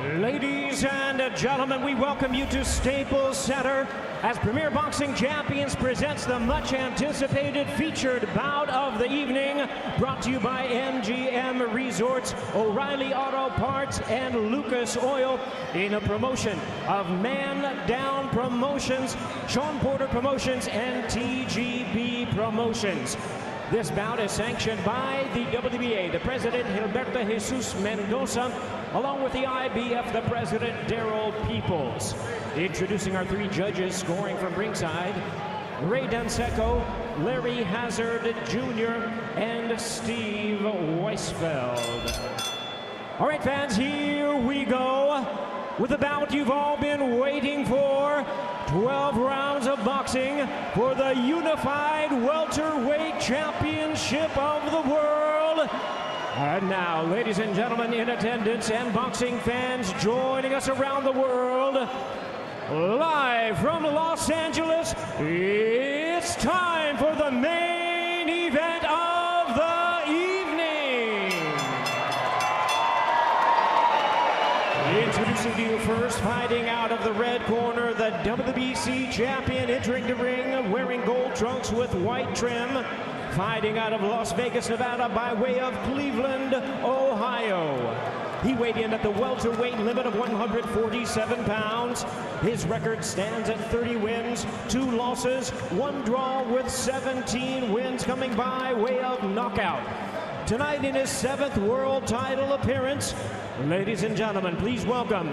Ladies and gentlemen, we welcome you to Staples Center as Premier Boxing Champions presents the much anticipated featured bout of the evening, brought to you by MGM Resorts, O'Reilly Auto Parts, and Lucas Oil, in a promotion of Man Down Promotions, Shawn Porter Promotions, and TGB Promotions. This bout is sanctioned by the WBA, the president, Gilberto Jesus Mendoza, along with the IBF, the president, Errol Peoples. Introducing our three judges scoring from ringside, Ray Danseco, Larry Hazard Jr., and Steve Weisfeld. All right, fans, here we go with the bout you've all been waiting for. 12 rounds of boxing for the unified welterweight championship of the world. And now, ladies and gentlemen in attendance and boxing fans joining us around the world, live from Los Angeles, it's time for the main event of the evening. Introducing to you first, fighting out of the red corner, the WBC champion, entering the ring wearing gold trunks with white trim. Fighting out of Las Vegas, Nevada, by way of Cleveland, Ohio. He weighed in at the welterweight limit of 147 pounds. His record stands at 30 wins, 2 losses, 1 draw, with 17 wins coming by way of knockout. Tonight, in his 7th world title appearance, ladies and gentlemen, please welcome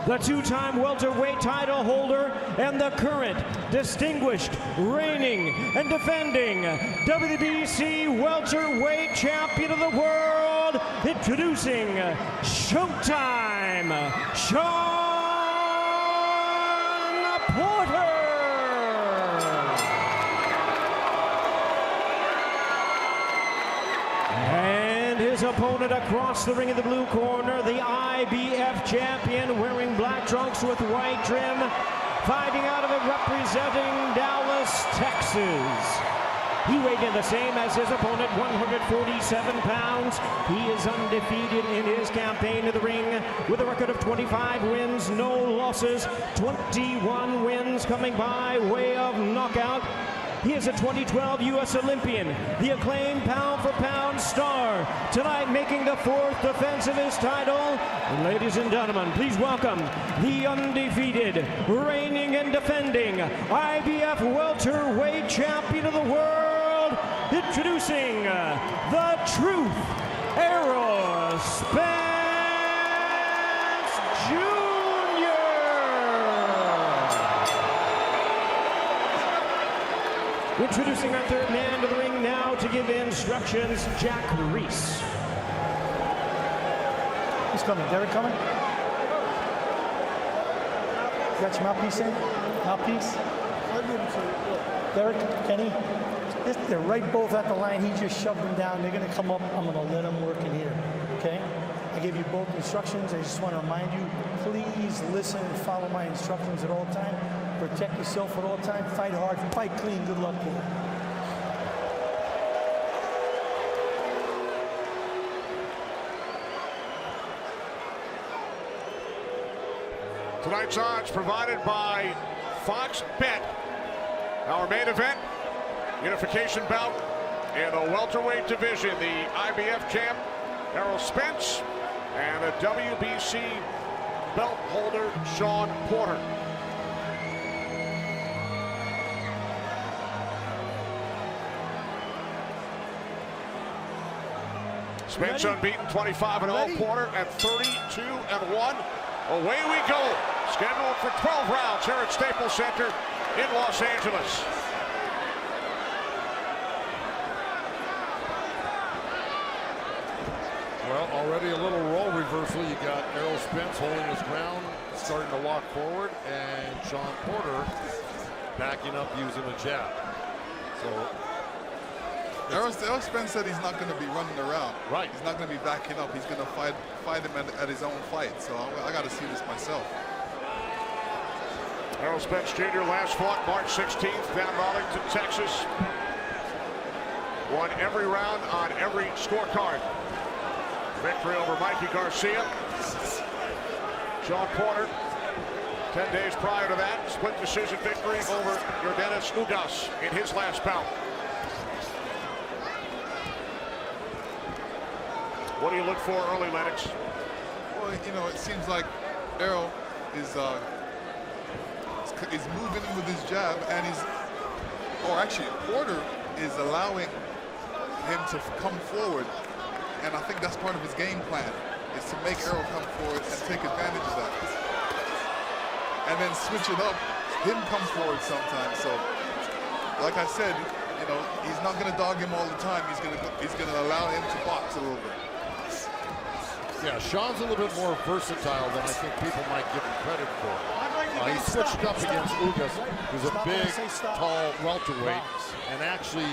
the 2-time welterweight title holder and the current distinguished, reigning, and defending WBC welterweight champion of the world, introducing Showtime, Shawn Porter. His opponent across the ring in the blue corner, the IBF champion, wearing black trunks with white trim, fighting out of it, representing Dallas, Texas. He weighed in the same as his opponent, 147 pounds. He is undefeated in his campaign in the ring with a record of 25 wins, no losses, 21 wins coming by way of knockout. He is a 2012 U.S. Olympian, the acclaimed pound-for-pound star. Tonight, making the 4th defense of his title, ladies and gentlemen, please welcome the undefeated, reigning and defending IBF welterweight champion of the world, introducing the Truth, Errol, Spence Jr. Introducing our third man to the ring now to give instructions, Jack Reese. Who's coming? Derek coming? You got your mouthpiece in? Mouthpiece? Derek, Kenny? They're right both at the line. He just shoved them down. They're going to come up. I'm going to let them work in here. Okay? I gave you both instructions. I just want to remind you, please listen and follow my instructions at all times. Protect yourself at all times. Fight hard. Fight clean. Good luck to you. Tonight's odds provided by Fox Bet. Our main event, unification bout in the welterweight division. The IBF champ, Errol Spence, and the WBC belt holder, Shawn Porter. Spence unbeaten, 25-0. Porter at 32-1. Away we go. Scheduled for 12 rounds here at Staples Center in Los Angeles. Well, already a little role reversal. You got Errol Spence holding his ground, starting to walk forward, and Shawn Porter backing up using a jab. So Errol Spence said he's not going to be running around. Right. He's not going to be backing up. He's going to fight him at his own fight. So I got to see this myself. Errol Spence Jr. last fought March 16th down in Arlington, Texas. Won every round on every scorecard. Victory over Mikey Garcia. Shawn Porter, 10 days prior to that, split decision victory over Yordenis Ugas in his last bout. What do you look for early, Lennox? Well, you know, it seems like Errol is moving with his jab, and actually Porter is allowing him to come forward, and I think that's part of his game plan, is to make Errol come forward and take advantage of that, and then switch it up, him come forward sometimes. So, like I said, you know, he's not going to dog him all the time. He's going to allow him to box a little bit. Yeah, Shawn's a little bit more versatile than I think people might give him credit for. He switched up against Ugas, who's a big, tall welterweight, and actually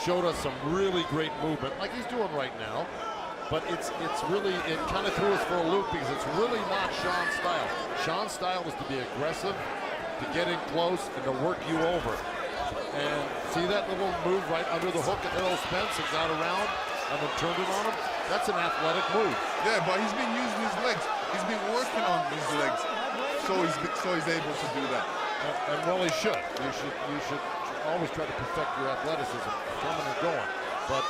showed us some really great movement, like he's doing right now. But it kind of threw us for a loop because it's really not Shawn's style. Shawn's style was to be aggressive, to get in close, and to work you over. And see that little move right under the hook at Errol Spence and got around and then turned it on him? That's an athletic move. Yeah, but he's been using his legs. He's been working on his legs, so he's able to do that. And well, he should. You should always try to perfect your athleticism, coming and going. But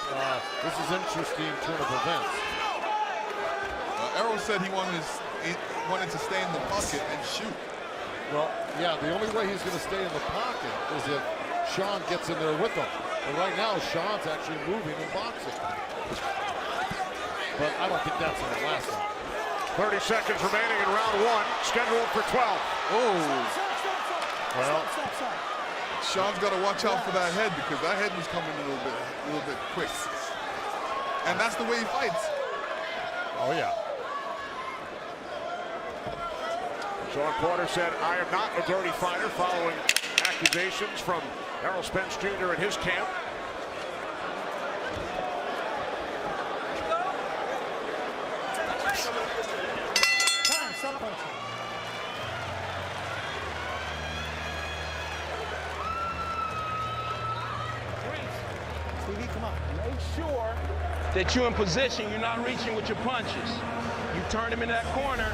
this is an interesting turn of events. Errol said he wanted to stay in the pocket and shoot. Well, yeah, the only way he's going to stay in the pocket is if Shawn gets in there with him. But right now, Shawn's actually moving and boxing. But I don't think that's going to last long. 30 seconds remaining in round one, scheduled for 12. Oh. Well, Shawn's got to watch out for that head, because that head was coming a little bit quick. And that's the way he fights. Oh, yeah. Shawn Porter said, "I am not a dirty fighter," following accusations from Errol Spence Jr. in his camp. Stop punching. Stevie, come on. Make sure that you're in position, you're not reaching with your punches. You turned him in that corner,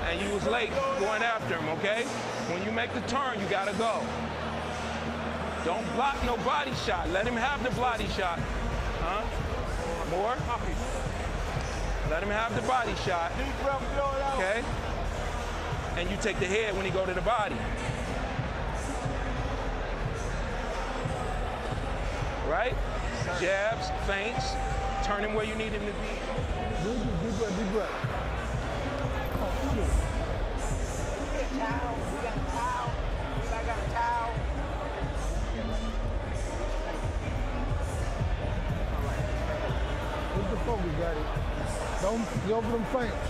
and you was late going after him, okay? When you make the turn, you gotta go. Don't block no body shot. Let him have the body shot. Huh? More? Let him have the body shot. Okay? And you take the head when he go to the body. Right? Jabs, feints, turn him where you need him to be. Deep breath, deep breath. We got a towel. I got a towel. Where's the focus, Daddy? Don't go for them feints.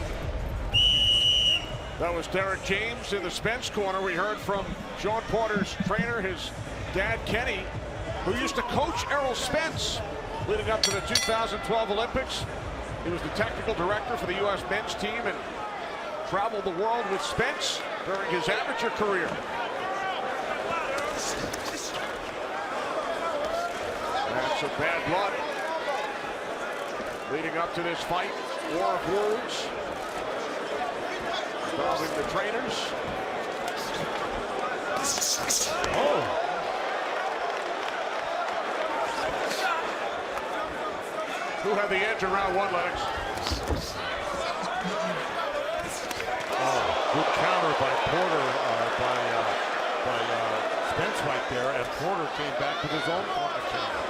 That was Derek James in the Spence corner. We heard from Shawn Porter's trainer, his dad, Kenny, who used to coach Errol Spence leading up to the 2012 Olympics. He was the technical director for the U.S. men's team and traveled the world with Spence during his amateur career. And some bad blood leading up to this fight. War of words involving the trainers. oh, Who had the edge in round one, Lennox? good counter by Porter, by Spence right there, and Porter came back with his own corner counter.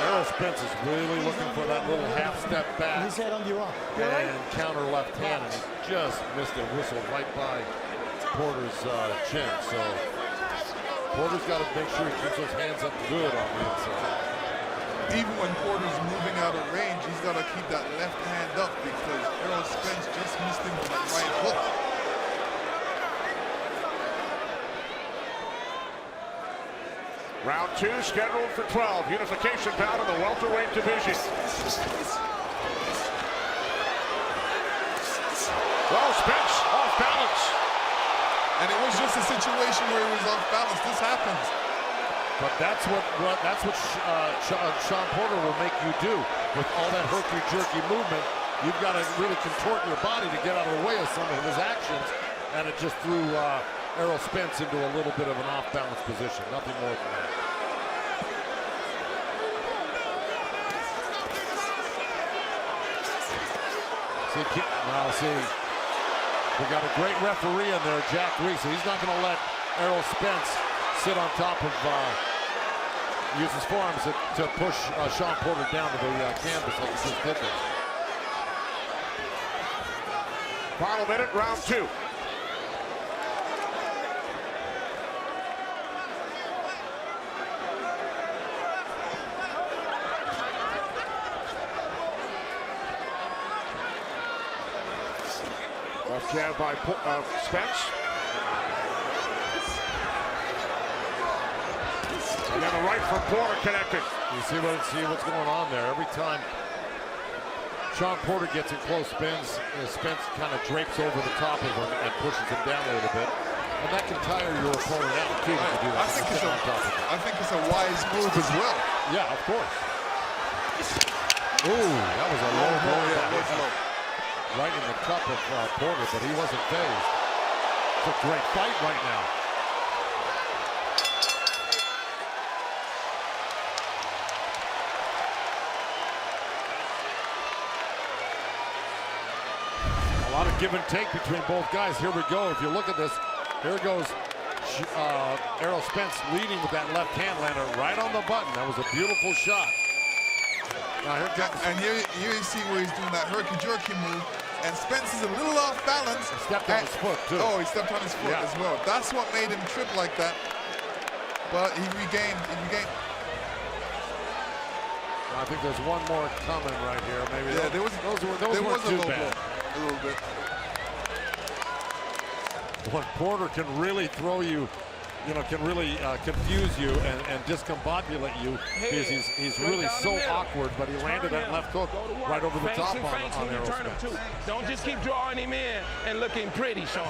Errol Spence is really looking for that little half step back His head under your arm. and counter left hand, and he just missed a whistle right by Porter's chin. So Porter's got to make sure he keeps those hands up good on the inside. Even when Porter's moving out of range, he's got to keep that left hand up, because Errol Spence just missed him with that right hook. Round two scheduled for 12. Unification bout in the welterweight division. Well, Spence off balance. And it was just a situation where he was off balance. This happens. But that's what Shawn Porter will make you do. with all that herky-jerky movement, you've got to really contort your body to get out of the way of some of his actions, and it just threw Errol Spence into a little bit of an off-balance position. Nothing more than that. See, we got a great referee in there, Jack Reese. He's not going to let Errol Spence sit on top of, use his forearms to push Shawn Porter down to the canvas like he just did there. Final minute, round 2. Left jab by Spence. And then the right from Porter connected. You see what's going on there. Every time Shawn Porter gets in close, Spence kind of drapes over the top of him and pushes him down a little bit. And that can tire your opponent out too to do that. I think it's a wise move as well. Yeah, of course. Ooh, that was a low blow. Yeah, right in the cup of Porter, but he wasn't phased. It's a great fight right now. A lot of give and take between both guys. Here we go. If you look at this, here goes Errol Spence leading with that left hand, landed right on the button. That was a beautiful shot. Now here comes, and here you see where he's doing that herky-jerky move, and Spence is a little off balance. He stepped on his foot too. Oh, he stepped on his foot as well. That's what made him trip like that. But he regained. I think there's one more coming right here. Maybe those weren't too bad. A little bit. When Porter can really throw you, can really confuse you and discombobulate you, because he's really so awkward, but he landed that left hook right over the top on Errol Spence. Don't just keep drawing him in and looking pretty, Shawn.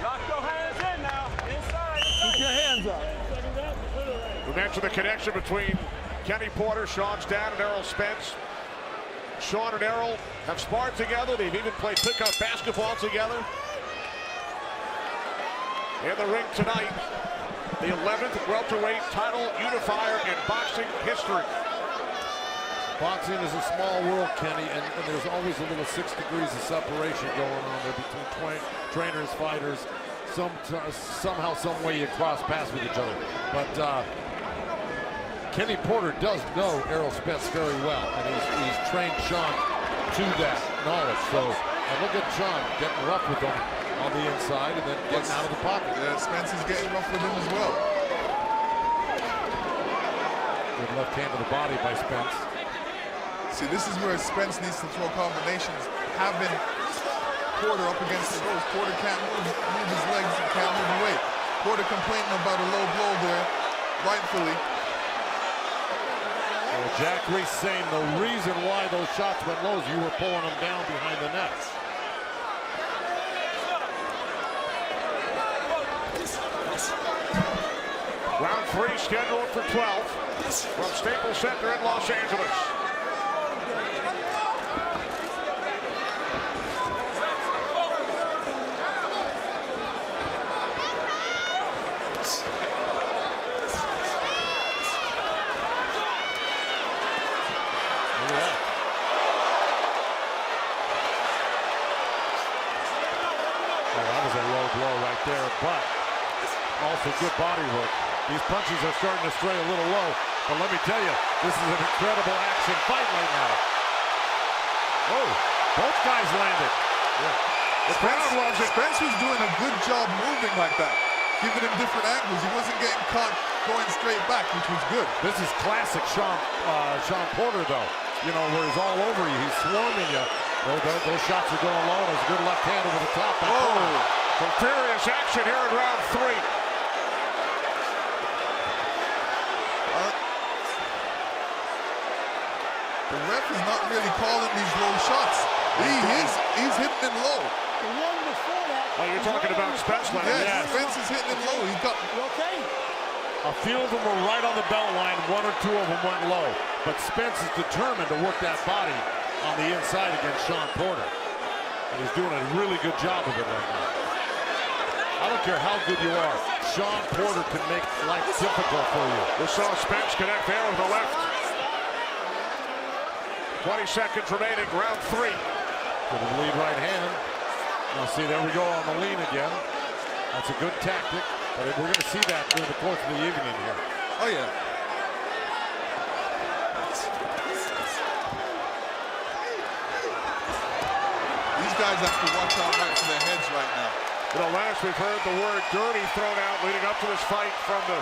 Lock your hands in now. Inside. Keep your hands up. We mentioned the connection between Kenny Porter, Shawn's dad, and Errol Spence. Shawn and Errol have sparred together. They've even played pickup basketball together. In the ring tonight, the 11th welterweight title unifier in boxing history. Boxing is a small world, Kenny, and there's always a little 6 degrees of separation going on there between trainers, fighters. Somehow, some way you cross paths with each other. But Kenny Porter does know Errol Spence very well, and he's trained Shawn to that knowledge. So, and look at Shawn getting rough with him on the inside and then getting out of the pocket. Yeah, Spence is getting rough with him as well. Good left hand to the body by Spence. See, this is where Spence needs to throw combinations. Having Porter up against the ropes. Porter can't move his legs and can't move the weight. Porter complaining about a low blow there, rightfully. Well, Jack Reese saying the reason why those shots went low is you were pulling them down behind the nets. Round 3 scheduled for 12 from Staples Center in Los Angeles. There, but also good body work. These punches are starting to stray a little low, but let me tell you, this is an incredible action fight right now. Oh, both guys landed. Yeah. The crowd loves it. Spence was doing a good job moving like that, giving him different angles. He wasn't getting caught going straight back, which was good. This is classic Shawn Porter, though. You know, where he's all over you, he's swarming you. Those shots are going low. There's a good left hand over the top. Oh. Some furious action here in round 3. The ref is not really calling these low shots. He's hitting them low. The one before that. Oh, you're talking about Spence, Leonard. Yes, Spence is hitting them low. You okay? A few of them were right on the belt line. 1 or 2 of them went low. but Spence is determined to work that body on the inside against Shawn Porter. And he's doing a really good job of it right now. I don't care how good you are, Shawn Porter can make life difficult for you. We saw Spence connect there with the left. 20 seconds remaining, round 3. Good lead right hand. Now see, there we go on the lean again. That's a good tactic, but we're going to see that during the course of the evening here. Oh, yeah. These guys have to watch out right for their heads right now. You know, last we've heard the word dirty thrown out leading up to this fight from the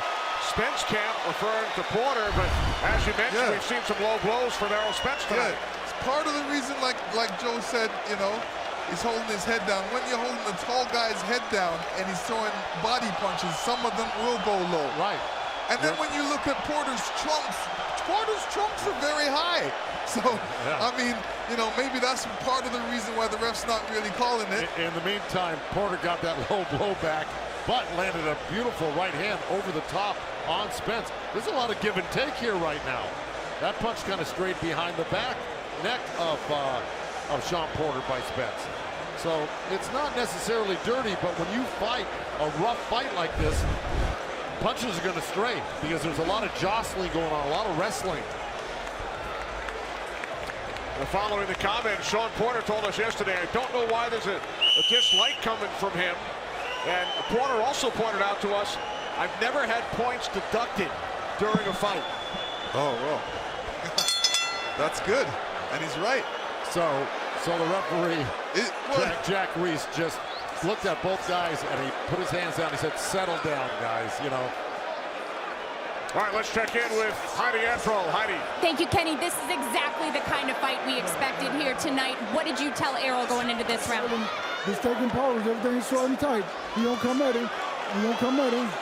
Spence camp, referring to Porter, but as you mentioned, we've seen some low blows from Errol Spence tonight. Yeah, it's part of the reason, like Joe said, you know, he's holding his head down. When you're holding the tall guy's head down and he's throwing body punches, some of them will go low. Right. And then when you look at Porter's trunks are very high. So, I mean, you know, maybe that's part of the reason why the ref's not really calling it. In the meantime, Porter got that low blow back, but landed a beautiful right hand over the top on Spence. There's a lot of give and take here right now. That punch kind of straight behind the neck of Shawn Porter by Spence. So it's not necessarily dirty, but when you fight a rough fight like this, punches are going to stray because there's a lot of jostling going on, a lot of wrestling. Following the comment, Shawn Porter told us yesterday, I don't know why there's a dislike coming from him. And Porter also pointed out to us, I've never had points deducted during a fight. Oh, well. That's good. And he's right. So the referee, Jack Reese, just looked at both guys and he put his hands down. He said, settle down, guys, you know. All right, let's check in with Heidi Errol. Heidi. Thank you, Kenny. This is exactly the kind of fight we expected here tonight. What did you tell Errol going into this round? He's taking pose. Everything's short and tight. He don't come at him. He don't come at him.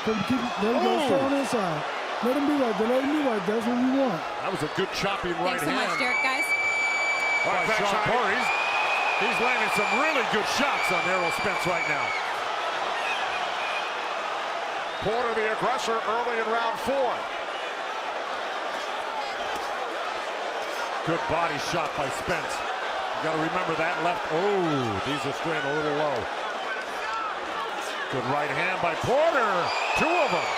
There he goes, on inside. Let him be right there. Let him be right there. That's what we want. That was a good chopping right hand. Thanks so much, Derek, guys. All right, thanks, Shawn Porter. He's landing some really good shots on Errol Spence right now. Porter, the aggressor, early in round 4. Good body shot by Spence. You got to remember that left. Oh, these are straying a little low. Good right hand by Porter. 2 of them.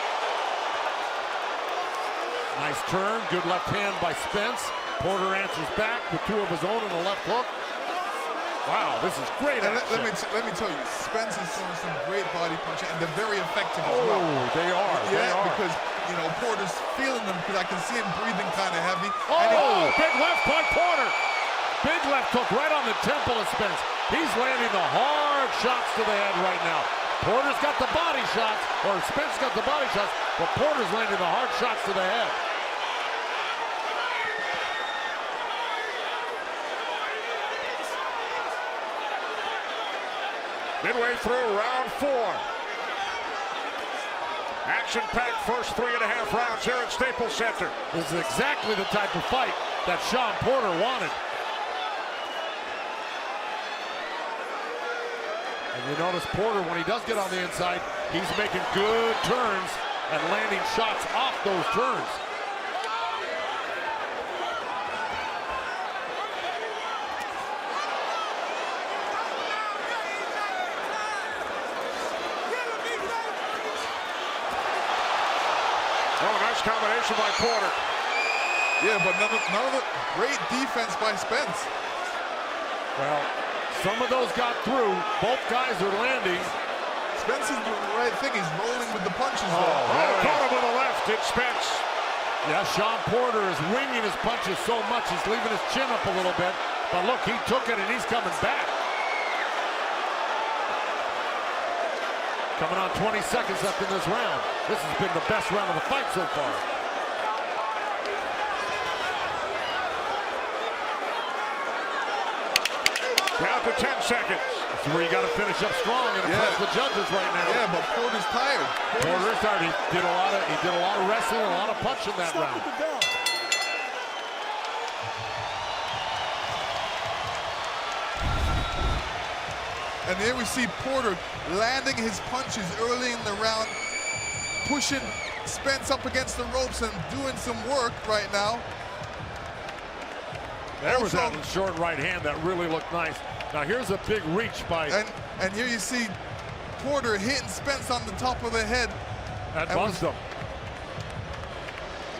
Nice turn. Good left hand by Spence. Porter answers back with 2 of his own and a left hook. Wow, this is great action. Let me tell you, Spence is throwing some great body punches, and they're very effective as well. Oh, they are. Yeah, they are. because, you know, Porter's feeling them because I can see him breathing kind of heavy. Oh, big left by Porter. Big left hook right on the temple of Spence. He's landing the hard shots to the head right now. Porter's got the body shots, or Spence got the body shots, but Porter's landing the hard shots to the head. Midway through round 4. Action-packed first 3.5 rounds here at Staples Center. This is exactly the type of fight that Shawn Porter wanted. And you notice Porter, when he does get on the inside, he's making good turns and landing shots off those turns. Oh, nice combination by Porter. Yeah, but none of the great defense by Spence. Well, some of those got through. Both guys are landing. Spence is doing the right thing. He's rolling with the punches. Caught him with the left. It's Spence. Yeah, Shawn Porter is winging his punches so much, he's leaving his chin up a little bit. But look, he took it and he's coming back. Coming on 20 seconds left in this round. This has been the best round of the fight so far. Down to 10 seconds. That's where you got to finish up strong and impress the judges right now. Yeah, but Porter's tired. Porter is tired. He did a lot of wrestling, a lot of punching that round. And here we see Porter landing his punches early in the round, pushing Spence up against the ropes and doing some work right now. There was that short right hand that really looked nice. Now here's a big reach by... And here you see Porter hitting Spence on the top of the head. That buzzed him.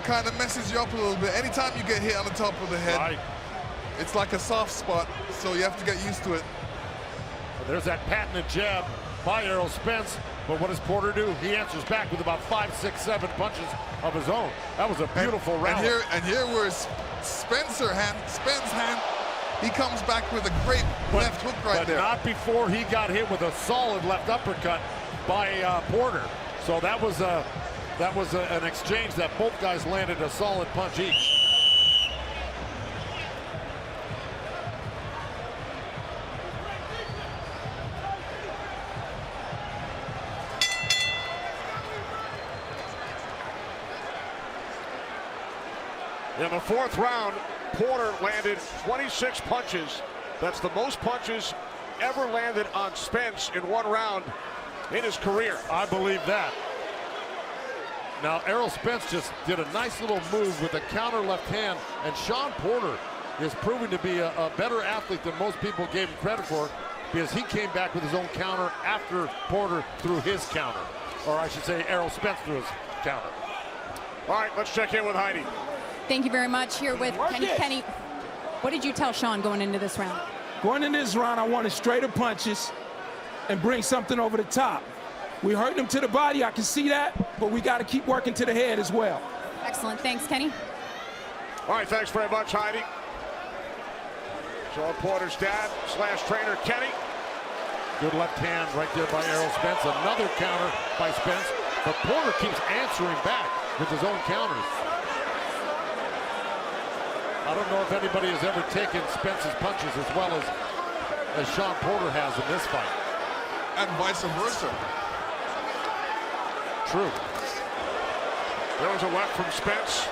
Kind of messes you up a little bit. Anytime you get hit on the top of the head, it's like a soft spot, so you have to get used to it. Well, there's that patented jab by Errol Spence, but what does Porter do? He answers back with about 5, 6, 7 punches of his own. That was a beautiful round. And here where Spence's hand, he comes back with a great left hook right there. But not before he got hit with a solid left uppercut by Porter. So that was an exchange that both guys landed a solid punch each. In the 4th round, Porter landed 26 punches. That's the most punches ever landed on Spence in one round in his career. I believe that. Now, Errol Spence just did a nice little move with a counter left hand, and Shawn Porter is proving to be a better athlete than most people gave him credit for, because he came back with his own counter after Porter threw his counter. Or I should say Errol Spence threw his counter. All right, let's check in with Heidi. Thank you very much. Here with Kenny. Kenny, what did you tell Shawn going into this round? Going into this round, I wanted straighter punches and bring something over the top. We hurt him to the body, I can see that, but we got to keep working to the head as well. Excellent. Thanks, Kenny. All right, thanks very much, Heidi. Shawn Porter's dad / trainer, Kenny. Good left hand right there by Errol Spence. Another counter by Spence, but Porter keeps answering back with his own counters. I don't know if anybody has ever taken Spence's punches as well as Shawn Porter has in this fight. And vice versa. True. There was a left from Spence.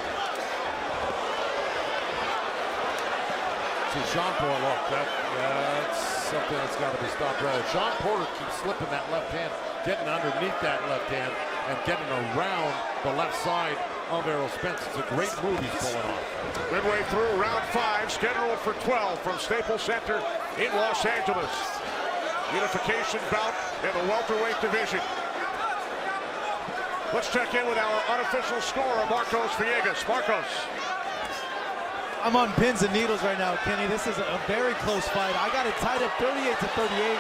See, Shawn Porter, look, that's something that's got to be stopped right. Shawn Porter keeps slipping that left hand, getting underneath that left hand, and getting around the left side of Errol Spence. It's a great move he's pulling off. Midway through round 5, scheduled for 12 from Staples Center in Los Angeles. Unification bout in the welterweight division. Let's check in with our unofficial scorer, Marcos Villegas. Marcos. I'm on pins and needles right now, Kenny. This is a very close fight. I got it tied up 38-38.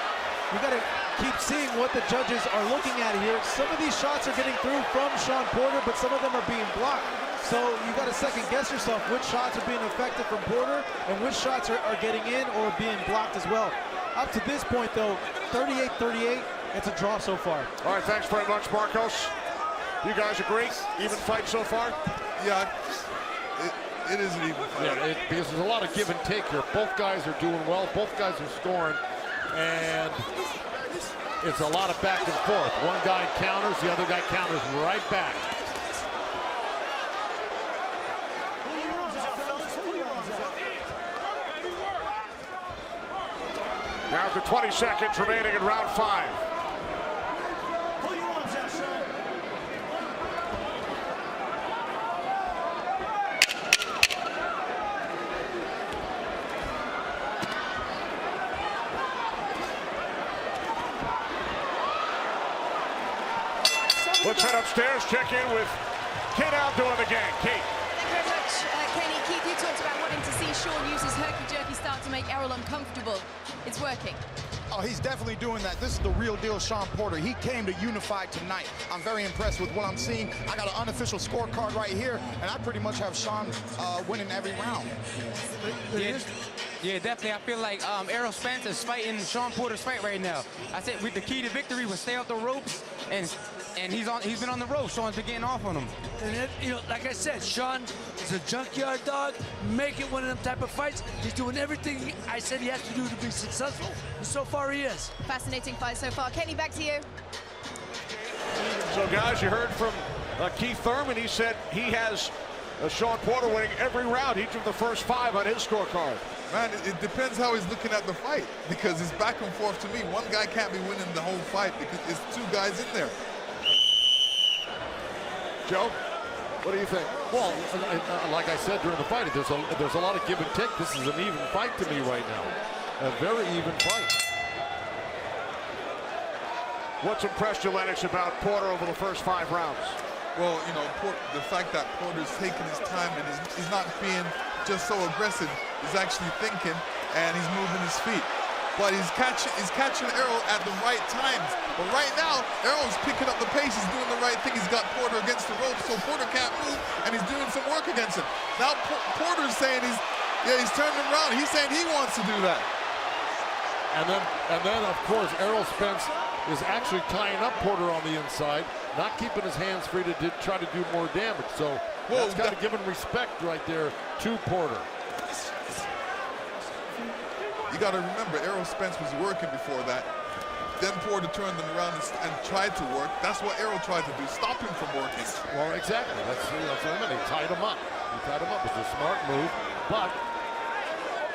We got to keep seeing what the judges are looking at here. Some of these shots are getting through from Shawn Porter, but some of them are being blocked. So you got to second guess yourself which shots are being effective from Porter and which shots are getting in or being blocked as well. Up to this point, though, 38-38, it's a draw so far. All right, thanks very much, Marcos. You guys agree? Even fight so far? Yeah, it is an even fight. Yeah, because there's a lot of give and take here. Both guys are doing well. Both guys are scoring. And it's a lot of back and forth. One guy counters, the other guy counters right back. Now to 20 seconds remaining in round 5. Let's head upstairs, check in with Kate Aldo and the gang. Kate. Thank you very much, Kenny. Keith, you talked about wanting to see Shawn use his herky-jerky style to make Errol uncomfortable. It's working. Oh, he's definitely doing that. This is the real deal Shawn Porter. He came to unify tonight. I'm very impressed with what I'm seeing. I got an unofficial scorecard right here, and I pretty much have Shawn winning every round. Yeah, definitely. I feel like Errol Spence is fighting Shawn Porter's fight right now. I said with the key to victory was stay off the ropes, and he's been on the ropes. Shawn's been getting off on him. And like I said, Shawn is a junkyard dog. Make it one of them type of fights. He's doing everything I said he has to do to be successful, and so far he is. Fascinating fight so far. Kenny, back to you. So guys, you heard from Keith Thurman. He said he has Shawn Porter winning every round, each of the first 5 on his scorecard. Man, it depends how he's looking at the fight, because it's back and forth to me. One guy can't be winning the whole fight because there's 2 guys in there. Joe, what do you think? Well, like I said during the fight, there's a lot of give and take. This is an even fight to me right now. A very even fight. What's impressed you, Lennox, about Porter over the first 5 rounds? Well, you know, the fact that Porter's taking his time and he's not being just so aggressive. He's actually thinking and he's moving his feet. But he's catching Errol at the right times. But right now, Errol's picking up the pace. He's doing the right thing. He's got Porter against the ropes, so Porter can't move, and he's doing some work against him. Now Porter's saying he's turning around. He's saying he wants to do that. And then of course, Errol Spence is actually tying up Porter on the inside, not keeping his hands free to try to do more damage. So that's kind of giving respect right there to Porter. You got to remember, Errol Spence was working before that. Then Porter turned him around and tried to work. That's what Errol tried to do, stop him from working. Well, exactly. That's what I mean. He tied him up. It was a smart move. But,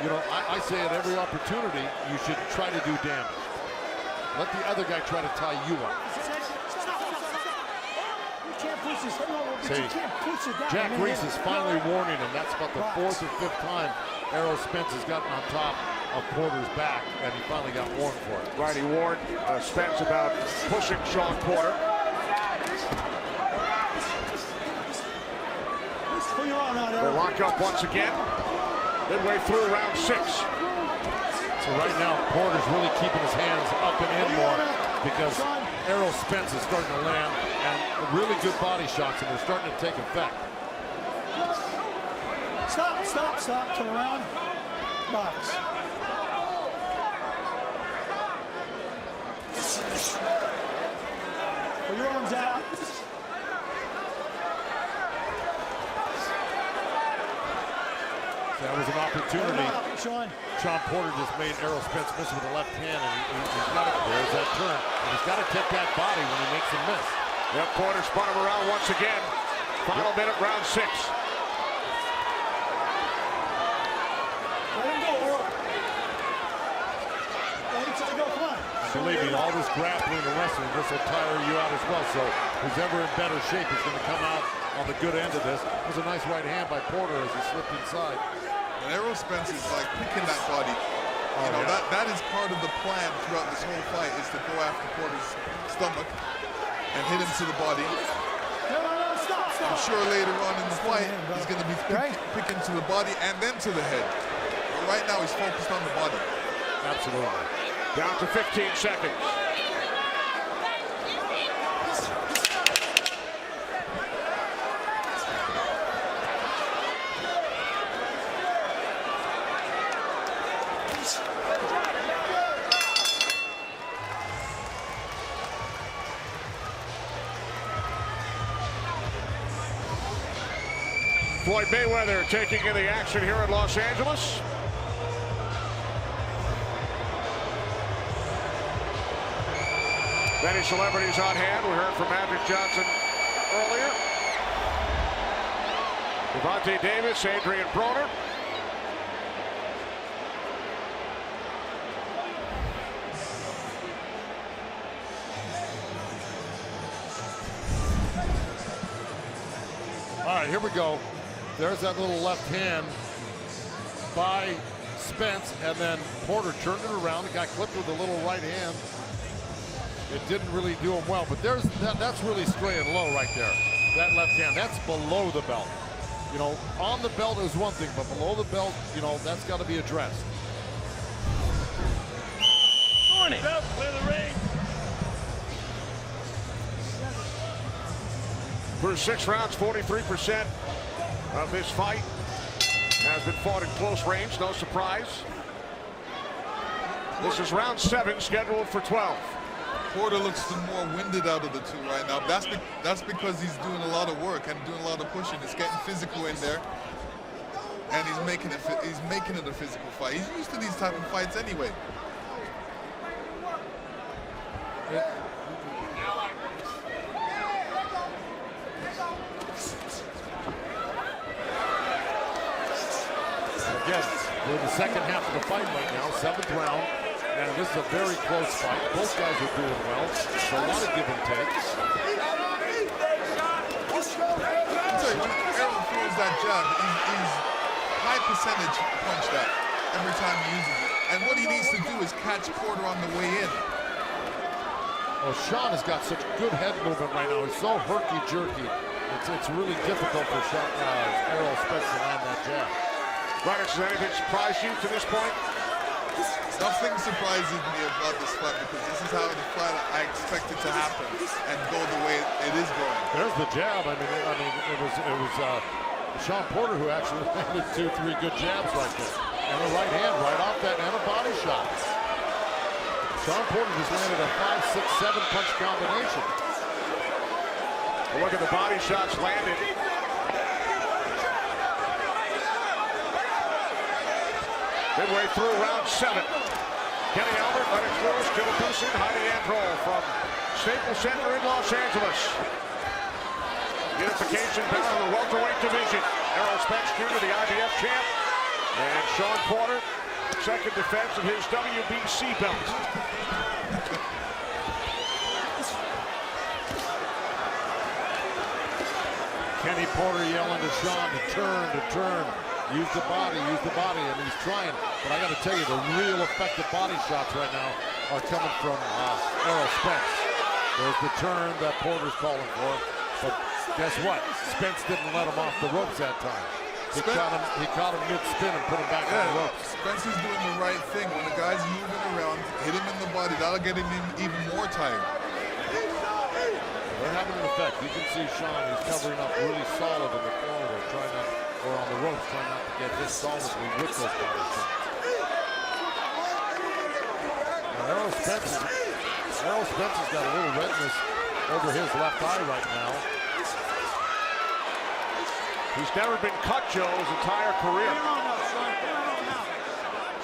you know, I say at every opportunity, you should try to do damage. Let the other guy try to tie you up. See, Jack Reese is finally warning him. That's about the 4th or 5th time Errol Spence has gotten on top of Porter's back, and he finally got warned for it. Right, he warned Spence about pushing Shawn Porter. They lock up once again, midway through round 6. So right now, Porter's really keeping his hands up and in more because Errol Spence is starting to land and really good body shots, and they're starting to take effect. Stop, turn around, box. Put your arms out. That was an opportunity. Shawn Porter just made Errol Spence miss with the left hand, and he's got it. There's that turn. And he's got to take that body when he makes him miss. Yep, Porter spun him around once again. Final minute, round 6. Let him go, Errol. Let him go, come on. Believe me, all this grappling and wrestling, this will tire you out as well. So who's ever in better shape is going to come out on the good end of this. It was a nice right hand by Porter as he slipped inside. And Errol Spence is like picking that body. You know, that is part of the plan throughout this whole fight, is to go after Porter's stomach and hit him to the body. Stop. I'm sure later on in the fight, he's going to be picking to the body and then to the head. But right now, he's focused on the body. Absolutely. Down to 15 seconds. Floyd Mayweather taking in the action here in Los Angeles. Many celebrities on hand. We heard from Magic Johnson earlier. Devontae Davis, Adrian Broner. All right, here we go. There's that little left hand by Spence, and then Porter turned it around. The guy clipped with a little right hand. It didn't really do him well, but that's really straight and low right there. That left hand, that's below the belt. You know, on the belt is one thing, but below the belt, you know, that's got to be addressed. Clear the ring. Through 6 rounds, 43% of this fight has been fought in close range. No surprise. This is round 7, scheduled for 12. Porter looks the more winded out of the two right now. That's because he's doing a lot of work and doing a lot of pushing. It's getting physical in there, and he's making it a physical fight. He's used to these type of fights anyway. Again, we're in the second half of the fight right now, 7th round, and this is a very close fight. Both guys are doing well. There's a lot of give and take. when Errol throws that jab, he's high percentage punch that every time he uses it. And what he needs to do is catch Porter on the way in. Well, Shawn has got such good head movement right now. He's so herky-jerky. It's really difficult for Errol Spence to land that jab. Roberts, has anything surprised you to this point? Nothing surprises me about this fight because this is how the fight I expect it to happen and go the way it is going. There's the jab. I mean, it was Shawn Porter who actually landed 2-3 good jabs right there, and a right hand right off that, and a body shot. Shawn Porter just landed a 5, 6, 7 punch combination. Well, look at the body shots landed. Midway through round 7. Kenny Albert, Lennox Lewis, Joe Tucson, Heidi Antrol from Staples Center in Los Angeles. Unification bout in the welterweight division. Errol Spence Jr., the IBF champ, and Shawn Porter, second defense of his WBC belt. Kenny Porter yelling to Shawn to turn. Use the body, and he's trying. But I got to tell you, the real effective body shots right now are coming from Errol Spence. There's the turn that Porter's calling for. But guess what? Spence didn't let him off the ropes that time. He caught him mid-spin and put him back on the ropes. Spence is doing the right thing. When the guy's moving around, hit him in the body, that'll get him even more tired. They're having an effect. You can see Shawn, he's covering up really solid in the corner there, trying not, or on the ropes, trying not to get hit solidly with those body shots. Now, Errol Spence has got a little redness over his left eye right now. He's never been cut, Joe, his entire career.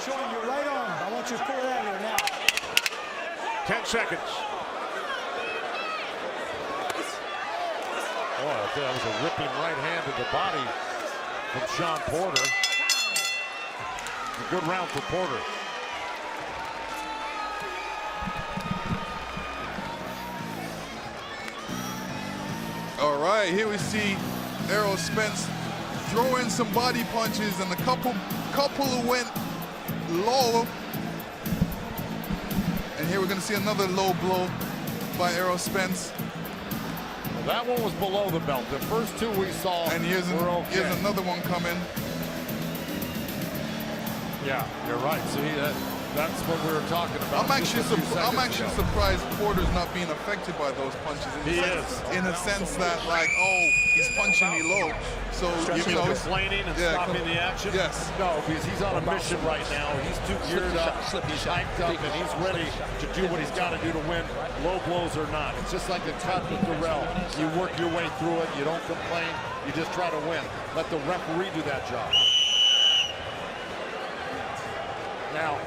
Shawn, your right arm. I want you to pull it out here now. 10 seconds. Oh, that was a ripping right hand to the body from Shawn Porter. A good round for Porter. All right, here we see Errol Spence throw in some body punches and a couple who went low. And here we're going to see another low blow by Errol Spence. Well, that one was below the belt. The first two we saw and here's another one coming. Yeah, you're right. See, that's what we were talking about. I'm actually surprised Porter's not being affected by those punches. In a sense that, like, oh, he's punching me low. So you mean complaining and stopping the action? Yes. No, because he's on a mission right now. He's too geared up, he's hyped up, and he's ready to do what he's got to do to win, low blows or not. It's just like a cut with Errol. You work your way through it. You don't complain. You just try to win. Let the referee do that job. Now,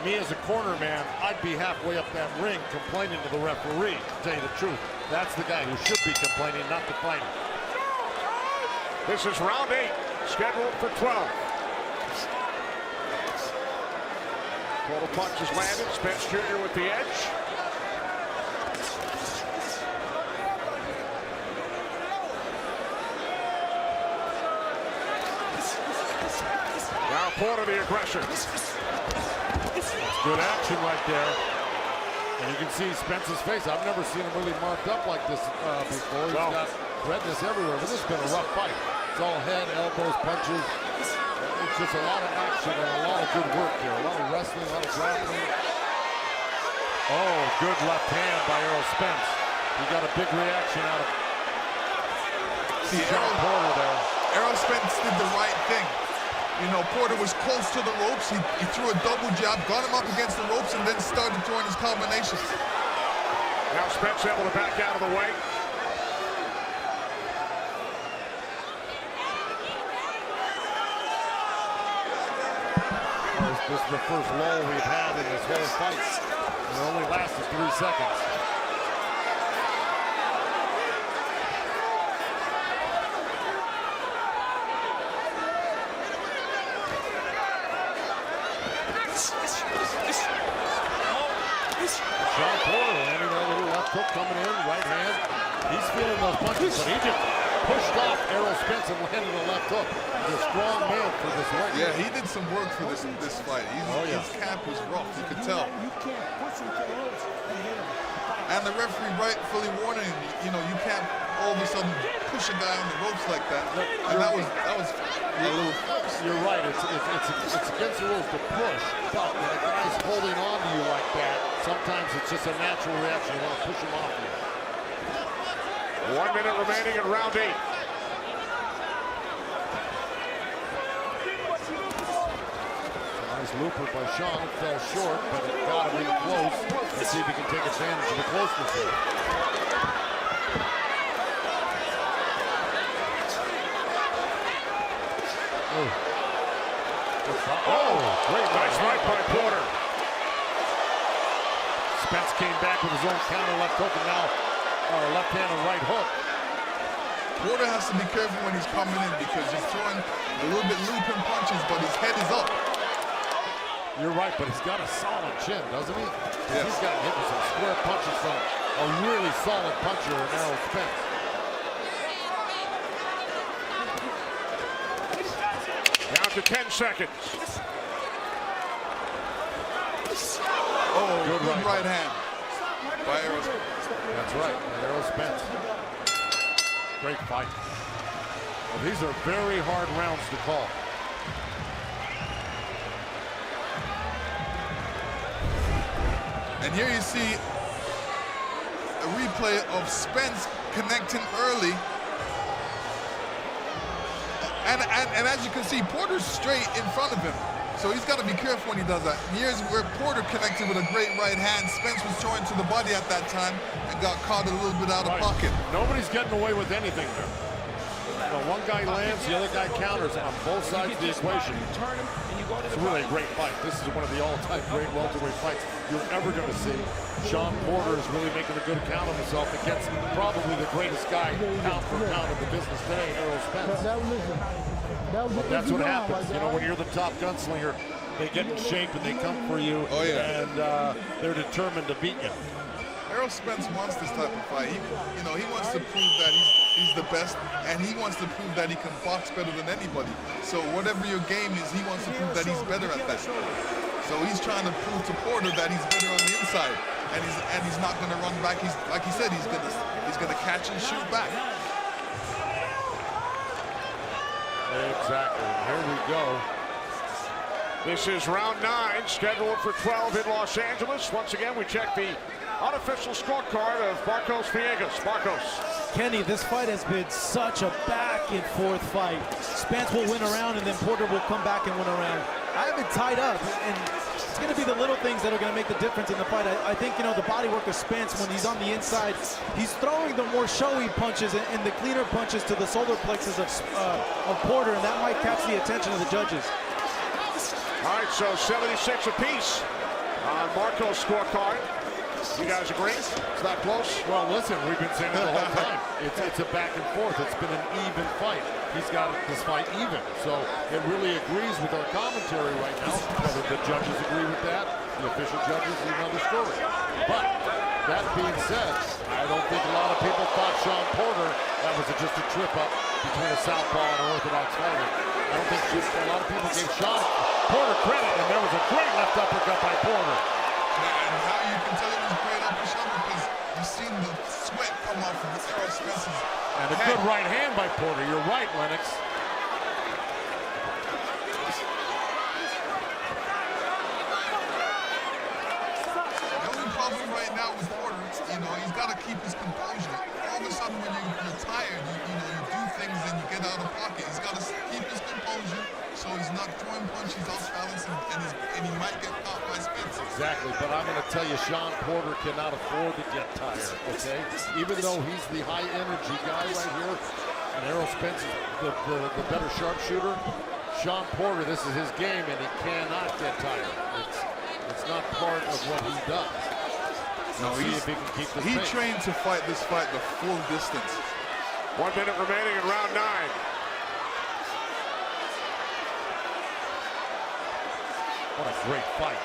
me as a corner man, I'd be halfway up that ring complaining to the referee, to tell you the truth. That's the guy who should be complaining, not the fighter. This is round 8, scheduled for 12. Total punches landed. Spence Jr. with the edge. Now Porter, the aggressor. Good action right there. And you can see Spence's face. I've never seen him really marked up like this before. He's got redness everywhere, but this has been a rough fight. It's all head, elbows, punches. It's just a lot of action and a lot of good work here. A lot of wrestling, a lot of grappling. Oh, good left hand by Errol Spence. He got a big reaction out of Shawn Porter there. Errol Spence did the right thing. You know, Porter was close to the ropes. He threw a double jab, got him up against the ropes, and then started throwing his combinations. Now Spence able to back out of the way. This is the first lull we've had in this whole fight. It only lasted 3 seconds. Shawn Porter landing that little left hook coming in, right hand. He's feeling those punches, but he just pushed off Errol Spence and landed a left hook. He's a strong man for this weight. Yeah, he did some work for this fight. His camp was rough, you could tell. And the referee rightfully warning him, you can't all of a sudden push a guy on the ropes like that. And that was a little force. You're right. It's against the rules to push, but when a guy's holding on to you like that, sometimes it's just a natural reaction. You want to push him off you. 1 minute remaining in round 8. Nice looper by Shawn. It fell short, but it got him in close. Let's see if he can take advantage of the closeness here. Great nice right by Porter. Spence came back with his own counter left hook and now left hand and right hook. Porter has to be careful when he's coming in because he's throwing a little bit looping punches, but his head is up. You're right, but he's got a solid chin, doesn't he? Yes. He's got hit with some square punches from a really solid puncher in Errol Spence. Down to 10 seconds. Oh, good right hand by Errol Spence. That's right, Errol Spence. Great fight. Well, these are very hard rounds to call. And here you see a replay of Spence connecting early. And as you can see, Porter's straight in front of him. So he's got to be careful when he does that. Here's where Porter connected with a great right hand. Spence was throwing to the body at that time and got caught a little bit out of pocket. Nobody's getting away with anything there. One guy lands, the other guy counters on both sides of the equation. It's really a great fight. This is one of the all-time great welterweight fights you're ever going to see. Shawn Porter is really making a good account of himself against probably the greatest guy pound for pound in the business today, Errol Spence. That's what happens. When you're the top gunslinger, they get in shape and they come for you, and they're determined to beat you. Errol Spence wants this type of fight. He wants to prove that he's the best, and he wants to prove that he can box better than anybody. So whatever your game is, he wants to prove that he's better at that. So he's trying to prove to Porter that he's better on the inside, and he's not going to run back. He's like he said, he's going to catch and shoot back. Exactly. Here we go. This is round 9, scheduled for 12 in Los Angeles. Once again, we check the unofficial scorecard of Marcos Villegas. Marcos. Kenny, this fight has been such a back and forth fight. Spence will win a round and then Porter will come back and win a round. I have it tied up, and it's going to be the little things that are going to make the difference in the fight. I think, the body work of Spence when he's on the inside, he's throwing the more showy punches and the cleaner punches to the solar plexus of Porter, and that might catch the attention of the judges. All right, so 76 apiece on Marco's scorecard. You guys agree? It's not close? Well, listen, we've been saying it the whole time. It's a back and forth. It's been an even fight. He's got this fight even. So it really agrees with our commentary right now. Whether the judges agree with that, the official judges, is another story. But that being said, I don't think a lot of people thought Shawn Porter, that was just a trip up between a southpaw and an orthodox fighter. I don't think a lot of people gave Shawn Porter credit, and there was a great left uppercut by Porter. And how you can tell it was great uppercut because you've seen the sweat come off of Errol Spence's and a good right hand by Porter. You're right, Lennox. The only problem right now with Porter, he's got to keep his composure. All of a sudden, when you're tired, you do things and you get out of pocket. He's got to keep his composure so he's not throwing punches off balance and he might get caught by Spence. Exactly, but I'm going to tell you, Shawn Porter cannot afford to get tired, okay? Even though he's the high-energy guy right here, and Errol Spence is the better sharpshooter, Shawn Porter, this is his game, and he cannot get tired. It's not part of what he does. No, see if he can keep this he pace. trained to fight this fight the full distance. 1 minute remaining in round 9. What a great fight.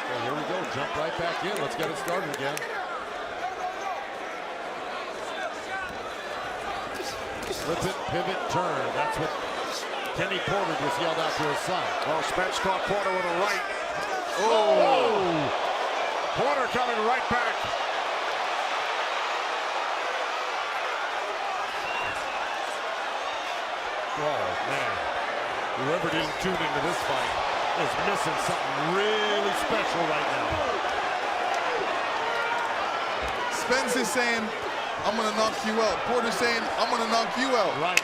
Okay, here we you go. Jump right back in. Let's get it started again. Flip it, pivot, turn. That's what Kenny Porter just yelled out to his side. Well, Spence caught Porter with a right. Oh! Porter coming right back. Oh, man. Whoever didn't tune into this fight is missing something really special right now. Spence is saying, I'm going to knock you out. Porter's saying, I'm going to knock you out. Right.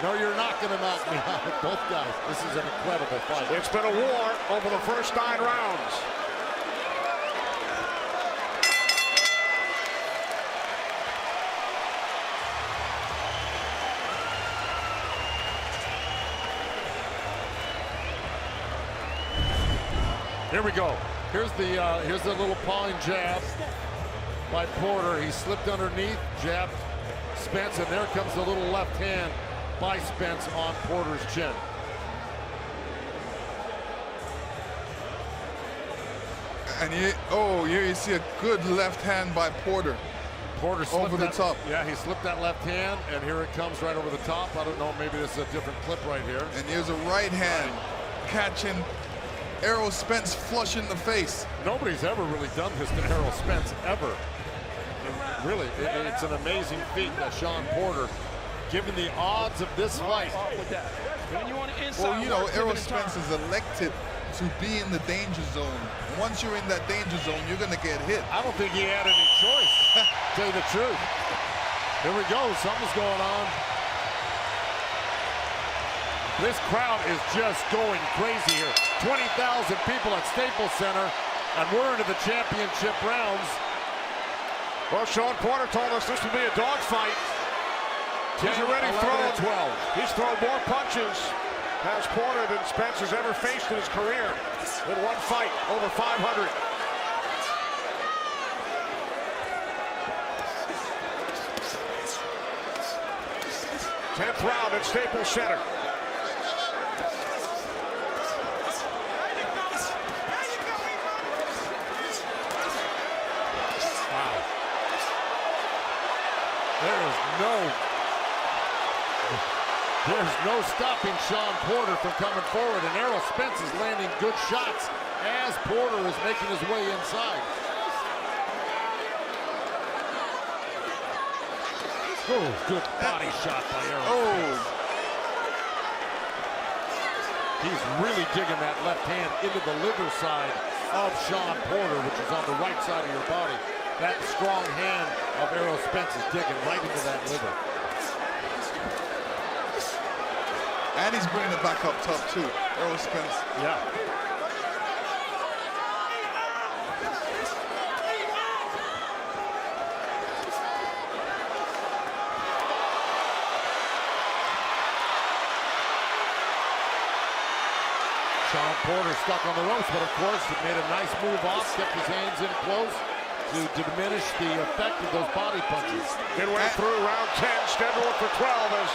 No, you're not going to knock me out. Both guys. This is an incredible fight. It's been a war over the first 9 rounds. Here we go. Here's the little pawing jab by Porter. He slipped underneath, jabbed Spence, and there comes the little left hand by Spence on Porter's chin. And here you see a good left hand by Porter. Porter slipped over the top. Yeah, he slipped that left hand, and here it comes right over the top. I don't know, maybe this is a different clip right here. And here's a right hand catching Errol Spence flush in the face. Nobody's ever really done this to Errol Spence, ever. And really, it's an amazing feat that Shawn Porter, given the odds of this fight. Well, you know, Errol Spence is elected to be in the danger zone. Once you're in that danger zone, you're going to get hit. I don't think he had any choice, to tell you the truth. Here we go, something's going on. This crowd is just going crazy here. 20,000 people at Staples Center, and we're into the championship rounds. Well, Shawn Porter told us this would be a dogfight. He's already thrown 12. He's thrown more punches as Porter than Spence has ever faced in his career in one fight, over 500. Tenth round at Staples Center. There's no stopping Shawn Porter from coming forward, and Errol Spence is landing good shots as Porter is making his way inside. Oh, good body shot by Errol. Oh. He's really digging that left hand into the liver side of Shawn Porter, which is on the right side of your body. That strong hand of Errol Spence is digging right into that liver. And he's bringing it back up top too, Errol Spence. Yeah. Shawn Porter stuck on the ropes, but of course he made a nice move off, kept his hands in close to diminish the effect of those body punches. Midway through round 10, scheduled for 12 as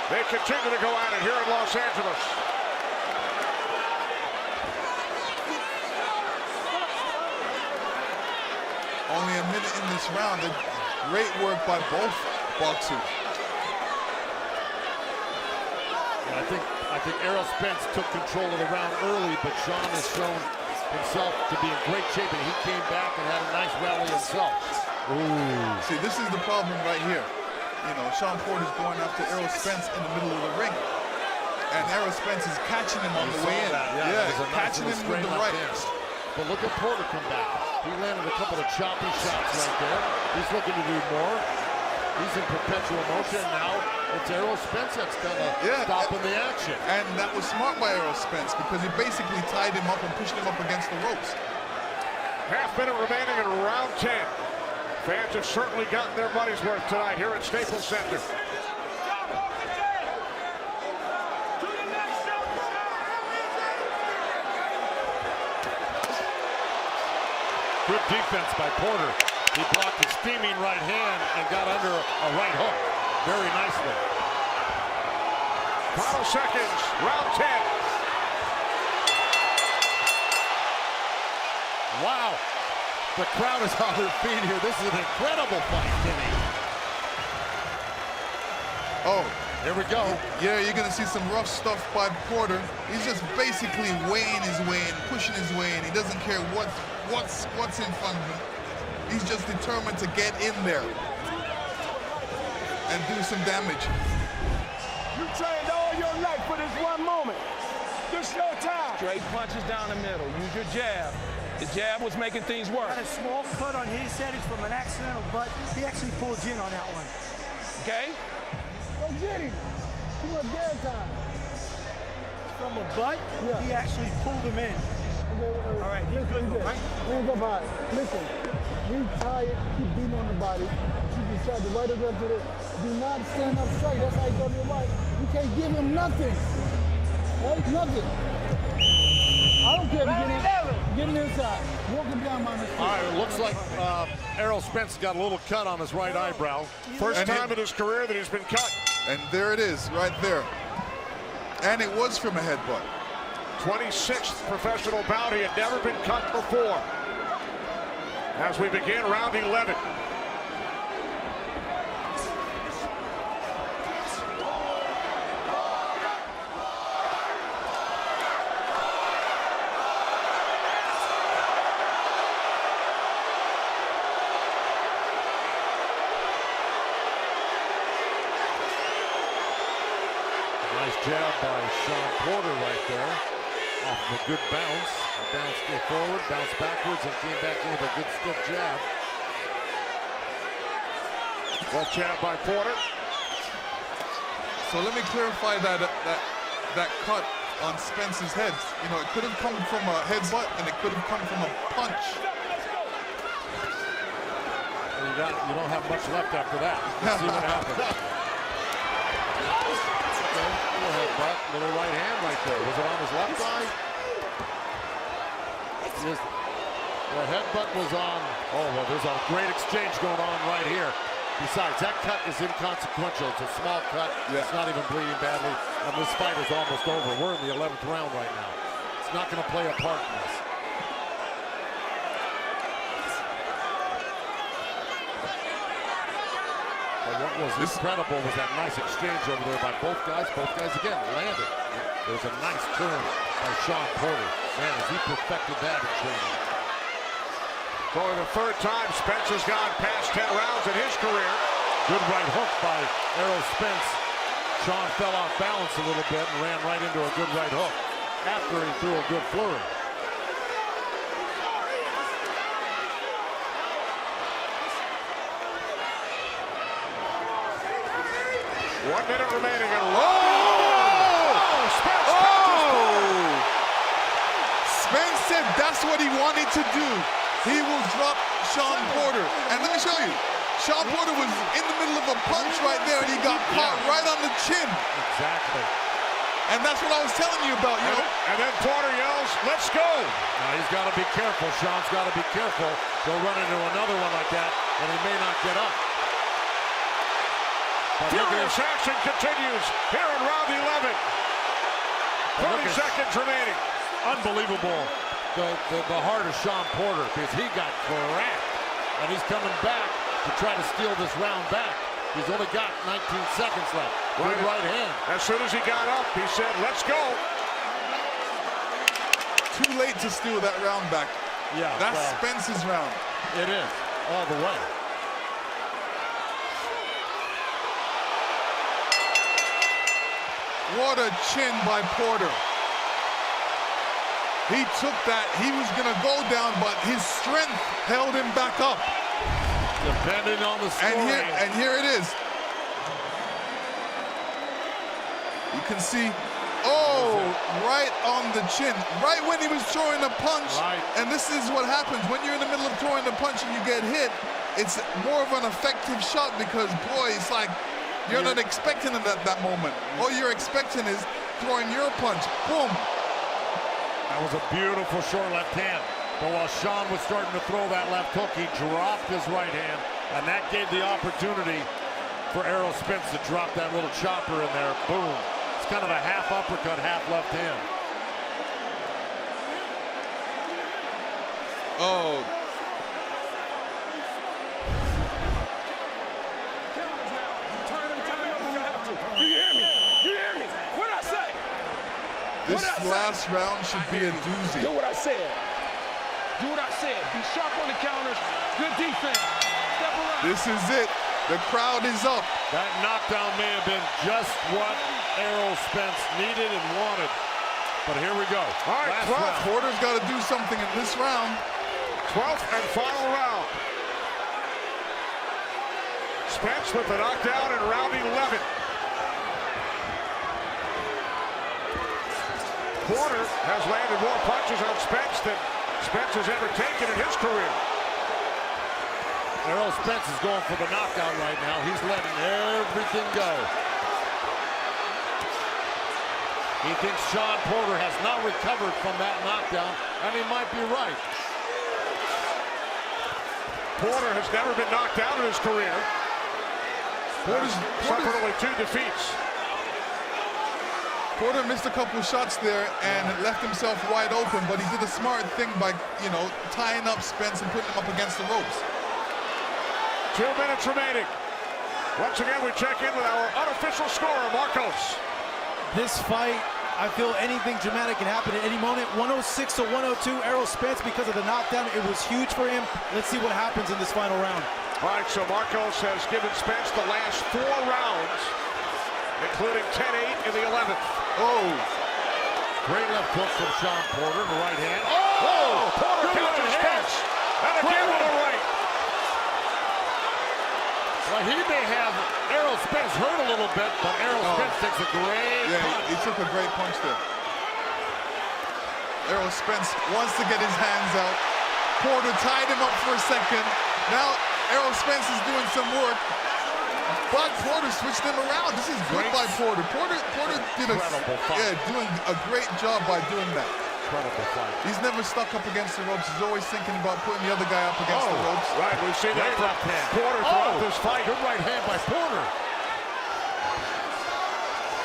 they continue to go at it here in Los Angeles. Only a minute in this round. Great work by both boxers. Yeah, I think Errol Spence took control of the round early, but Shawn has shown himself to be in great shape, and he came back and had a nice rally himself. Ooh. See, this is the problem right here. You know, Shawn Porter's going after Errol Spence in the middle of the ring. And Errol Spence is catching him on the way in. Yeah, catching him with the right. But look at Porter come back. He landed a couple of choppy shots right there. He's looking to do more. He's in perpetual motion. Now it's Errol Spence that's stopping the action. And that was smart by Errol Spence because he basically tied him up and pushed him up against the ropes. Half minute remaining in round 10. Fans have certainly gotten their money's worth tonight here at Staples Center. Good defense by Porter. He blocked a steaming right hand and got under a right hook very nicely. Final seconds, round 10. Wow. The crowd is on their feet here. This is an incredible fight, Kenny. Oh, here we go. Yeah, you're gonna see some rough stuff by Porter. He's just basically weighing his way in, pushing his way in. He doesn't care what's in front of him. He's just determined to get in there and do some damage. You trained all your life for this one moment. This your time. Straight punches down the middle. Use your jab. The jab was making things work. Got a small cut on his head. It's from an accidental butt. He actually pulled in on that one. Okay? Go get him. Too much dead time. From a butt, yeah. He actually pulled him in. Okay, all right, he's good, right? Hands up high. Listen, he's tired. Keep beating on the body. Keep your shot. The right against it. Do not stand up straight. That's how you go to your right. You can't give him nothing. Right? Nothing. I don't care if you get him inside. Walk him down my mistake. All right, it looks like Errol Spence got a little cut on his right eyebrow. First time in his career that he's been cut. And there it is, right there. And it was from a headbutt. 26th professional bout. He had never been cut before. As we begin round 11. Jab by Shawn Porter right there. Off of a good bounce. A bounce came forward, bounced backwards, and came back in with a good stiff jab. Left jab by Porter. So let me clarify that cut on Spence's head. You know, it could have come from a headbutt, and it could have come from a punch. Well, you don't have much left after that. Let's see what happens. Little headbutt, little right hand right there. Was it on his left eye? The headbutt was on. Oh, well, there's a great exchange going on right here. Besides, that cut is inconsequential. It's a small cut. Yeah. It's not even bleeding badly. And this fight is almost over. We're in the 11th round right now. It's not going to play a part in this. What was incredible was that nice exchange over there by both guys. Both guys, again, landed. There's a nice turn by Shawn Porter. Man, has he perfected that in training. For the third time, Spence has gone past 10 rounds in his career. Good right hook by Errol Spence. Shawn fell off balance a little bit and ran right into a good right hook after he threw a good flurry. 1 minute remaining and Spence! Spence said that's what he wanted to do. He will drop Shawn Porter. And let me show you. Shawn Porter was in the middle of a punch right there, and he got caught right on the chin. Exactly. And that's what I was telling you about, you know. And then Porter yells, "Let's go!" Now he's got to be careful. Shawn's got to be careful. He'll run into another one like that, and he may not get up. Furious action continues here in round 11. 30 seconds remaining. Unbelievable. The heart of Shawn Porter, because he got cracked, and he's coming back to try to steal this round back. He's only got 19 seconds left. Good right hand. As soon as he got up, he said, "Let's go." Too late to steal that round back. Yeah, that's Spence's round. It is, all the way. What a chin by Porter. He took that. He was going to go down, but his strength held him back up. Depending on the scoring. And here it is. You can see, right on the chin. Right when he was throwing a punch. Right. And this is what happens. When you're in the middle of throwing the punch and you get hit, it's more of an effective shot because, boy, it's like you're not expecting it at that moment. All you're expecting is throwing your punch. Boom. That was a beautiful short left hand. But while Shawn was starting to throw that left hook, he dropped his right hand, and that gave the opportunity for Errol Spence to drop that little chopper in there. Boom. It's kind of a half uppercut, half left hand. Oh. You hear me? You hear me? What did I say? This last round should be a doozy. Do what I said. Do what I said. Be sharp on the counters. Good defense. Step around. This is it. The crowd is up. That knockdown may have been just what Errol Spence needed and wanted. But here we go. All right, 12th. Porter's got to do something in this round. 12th and final round. Spence with the knockdown in round 11. Porter has landed more punches on Spence than Spence has ever taken in his career. Errol Spence is going for the knockout right now. He's letting everything go. He thinks Shawn Porter has not recovered from that knockdown, and he might be right. Porter has never been knocked out in his career. Porter's suffered only 2 defeats. Porter missed a couple of shots there and left himself wide open, but he did a smart thing by, you know, tying up Spence and putting him up against the ropes. 2 minutes remaining. Once again, we check in with our unofficial scorer, Marcos. This fight, I feel anything dramatic can happen at any moment. 106 to 102, Errol Spence because of the knockdown. It was huge for him. Let's see what happens in this final round. All right, so Marcos has given Spence the last 4 rounds, including 10-8 in the 11th. Oh, great left hook from Shawn Porter, the right hand. Oh, Porter counters Spence. And again with a right. Well, he may have Errol Spence hurt a little bit, but Errol Spence takes a great punch. He took a great punch there. Errol Spence wants to get his hands out. Porter tied him up for a second. Now Errol Spence is doing some work, but Porter switched him around. This is good by Porter. Porter did doing a great job by doing that. Incredible fight. He's never stuck up against the ropes. He's always thinking about putting the other guy up against the ropes. Right, we've seen that from Porter throughout this fight. Good right hand by Porter.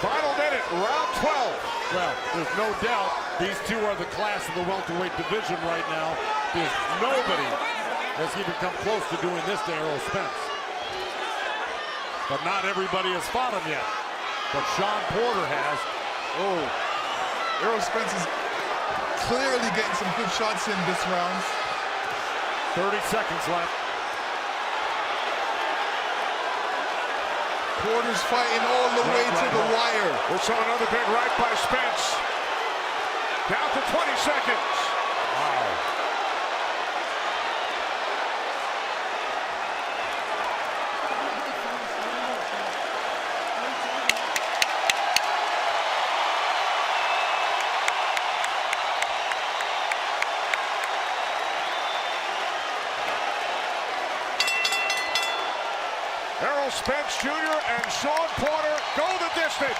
Final minute, round 12. Well, there's no doubt these two are the class of the welterweight division right now. There's nobody has even come close to doing this to Errol Spence. But not everybody has fought him yet. But Shawn Porter has. Oh, Errol Spence is clearly getting some good shots in this round. 30 seconds left. Porter's fighting all the way to the wire. We saw another big right by Spence. Down to 20 seconds. Wow. Errol Spence Jr. and Shawn Porter go the distance.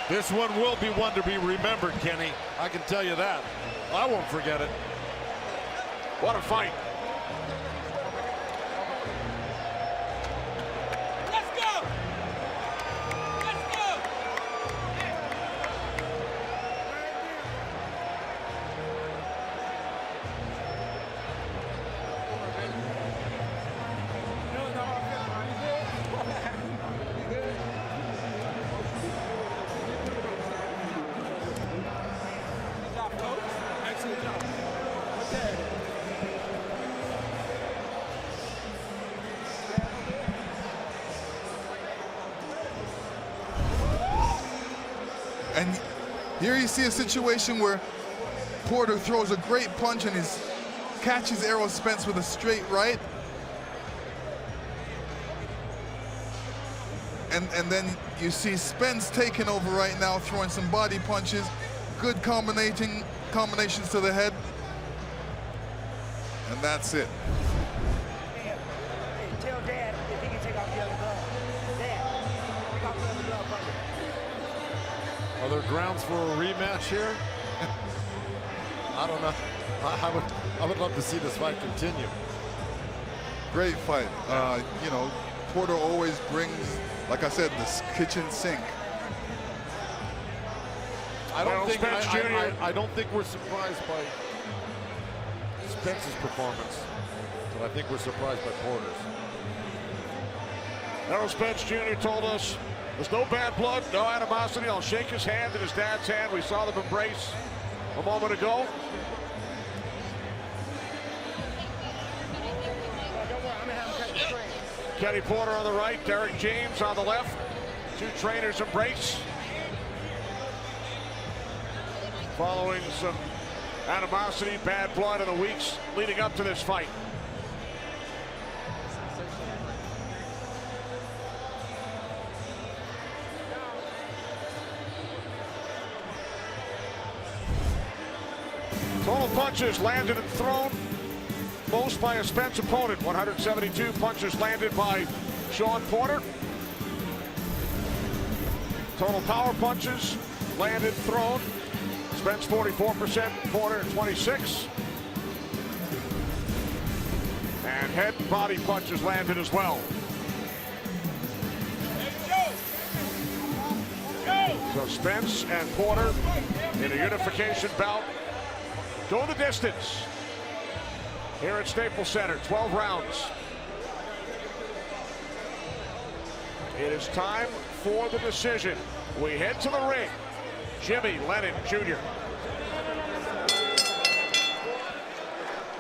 This one will be one to be remembered, Kenny. I can tell you that. I won't forget it. What a fight. And here you see a situation where Porter throws a great punch and catches Errol Spence with a straight right. And then you see Spence taking over right now, throwing some body punches, good combinations to the head. And that's it. Hey, tell Dad if he can take off the other glove. Dad, take off the other glove, brother. Are there grounds for a rematch here? I don't know. I would love to see this fight continue. Great fight. You know, Porter always brings, like I said, this kitchen sink I don't think Spence Jr. I don't think we're surprised by Spence's performance, but I think we're surprised by Porter's. Errol Spence Jr. told us there's no bad blood, no animosity. I'll shake his hand and his dad's hand. We saw them embrace a moment ago. Kenny Porter on the right, Derek James on the left. Two trainers embrace. Following some animosity, bad blood in the weeks leading up to this fight. Total punches landed and thrown, most by a Spence opponent. 172 punches landed by Shawn Porter. Total power punches landed, thrown. Spence 44%, Porter 26. And head and body punches landed as well. So Spence and Porter in a unification bout go the distance here at Staples Center. 12 rounds. It is time for the decision. We head to the ring. Jimmy Lennon Jr.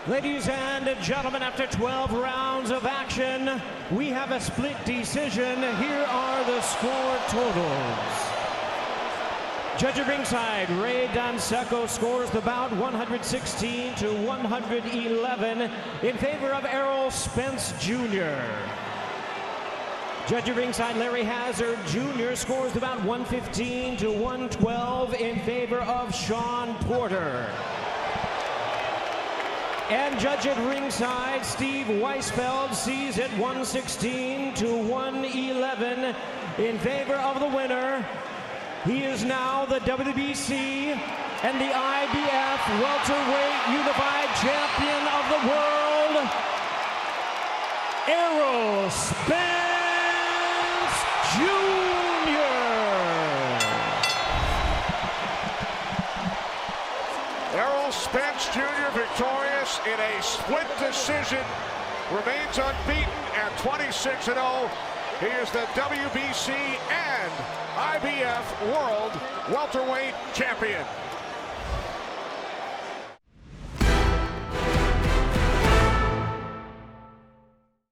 Ladies and gentlemen, after 12 rounds of action, we have a split decision. Here are the score totals. Judge at ringside, Ray Danseco scores the bout 116 to 111 in favor of Errol Spence Jr. Judge at ringside, Larry Hazard Jr. scores the bout 115 to 112 in favor of Shawn Porter. And judge at ringside, Steve Weisfeld sees it 116 to 111 in favor of the winner. He is now the WBC and the IBF Welterweight Unified Champion of the world, Errol Spence Jr. Errol Spence Jr. victorious in a split decision, remains unbeaten at 26-0. He is the WBC and IBF World Welterweight Champion.